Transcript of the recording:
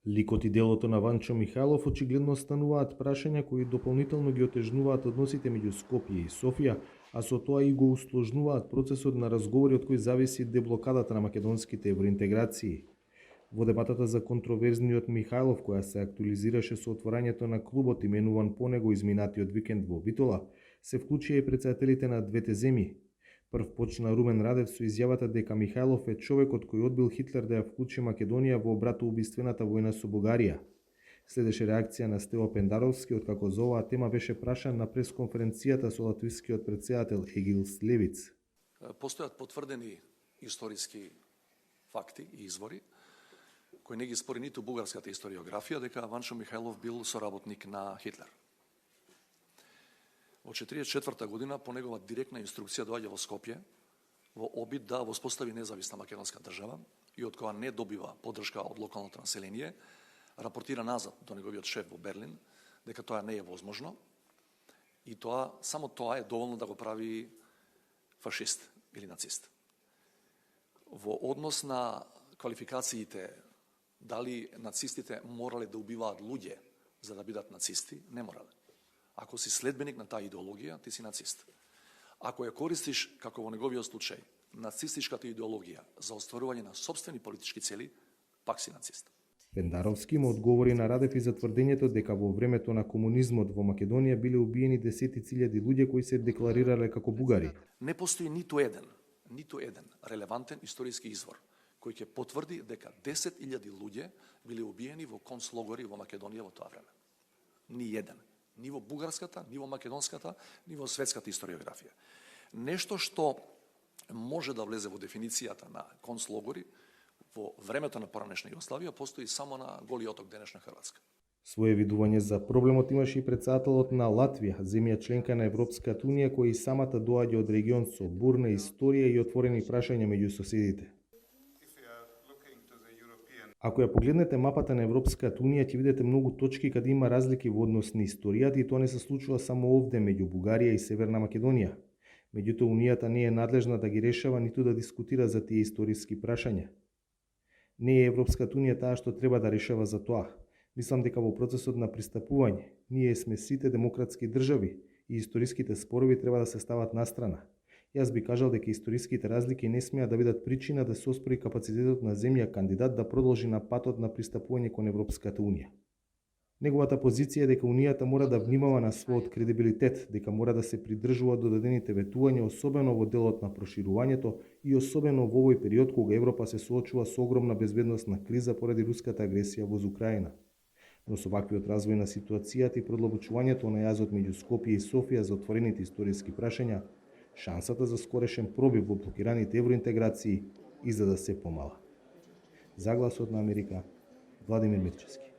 Ликот и делото на Ванчо Михайлов очигледно стануваат прашања кои дополнително ги отежнуваат односите меѓу Скопје и Софија, а со тоа и го усложнуваат процесот на разговори од кој зависи деблокадата на македонските евроинтеграции. Во дебатата за контроверзниот Михайлов, која се актуализираше со отворањето на клубот именуван по него изминатиот викенд во Битола, се вклучија и претседателите на двете земји. Прв почна Румен Радев со изјавата дека Михайлов е човекот кој одбил Хитлер да ја вклучи Македонија во братоубиствената војна со Бугарија. Следеше реакција на Стево Пендаровски, откако за оваа тема беше прашан на пресконференцијата со латвискиот претседател Егил Слевиц. Постојат потврдени историски факти и извори кои не ги спори ниту бугарската историографија дека Ванчо Михайлов бил соработник на Хитлер. Во 1944 година по негова директна инструкција доаѓа во Скопје во обид да воспостави независна македонска држава и од која не добива поддршка од локалното население, рапортира назад до неговиот шеф во Берлин дека тоа не е возможно и само тоа е доволно да го прави фашист или нацист. Во однос на квалификациите дали нацистите морале да убиваат луѓе за да бидат нацисти, не морале. Ако си следбеник на таа идеологија, ти си нацист. Ако ја користиш, како во неговиот случај, нацистичката идеологија за остварување на сопствени политички цели, пак си нацист. Пендаровски му одговори на Радев и за тврдењето дека во времето на комунизмот во Македонија биле убиени десетици илјади луѓе кои се декларирале како бугари. Не постои ниту еден релевантен историски извор кој ќе потврди дека 10.000 луѓе биле убиени во концлогори во Македонија во тоа време. Ни еден. Ни во бугарската, ни во македонската, ни во светската историографија. Нешто што може да влезе во дефиницијата на концлогори во времето на поранешна Југославија постои само на Голи оток, денешна Хрватска. Своје видување за проблемот имаше и претседателот на Латвија, земја членка на Европската унија, која и самата доаѓа од регион со бурна историја и отворени прашања меѓу соседите. Ако ја погледнете мапата на Европската унија, ќе видите многу точки каде има разлики во однос на историјата и тоа не се случува само овде меѓу Бугарија и Северна Македонија. Меѓутоа унијата не е надлежна да ги решава ниту да дискутира за тие историски прашања. Не е Европската унија таа што треба да решава за тоа. Мислам дека во процесот на пристапување ние сме сите демократски држави и историските спорови треба да се стават настрана. Јас би кажал дека историските разлики не смеа да бидат причина да се оспори капацитетот на земја кандидат да продолжи на патот на пристапување кон Европската унија. Неговата позиција е дека унијата мора да внимава на својот кредибилитет, дека мора да се придржува до дадените ветувања, особено во делот на проширувањето и особено во овој период кога Европа се соочува со огромна безбедносна криза поради руската агресија во Украина. Но со ваквиот развој на ситуацијата и продлабочувањето на јазот меѓу Скопје и Софија за отворените историски прашања, шансата за скорешен пробив во блокираните евроинтеграции изгледа се помала. За Гласот на Америка, Владимир Мирчевски.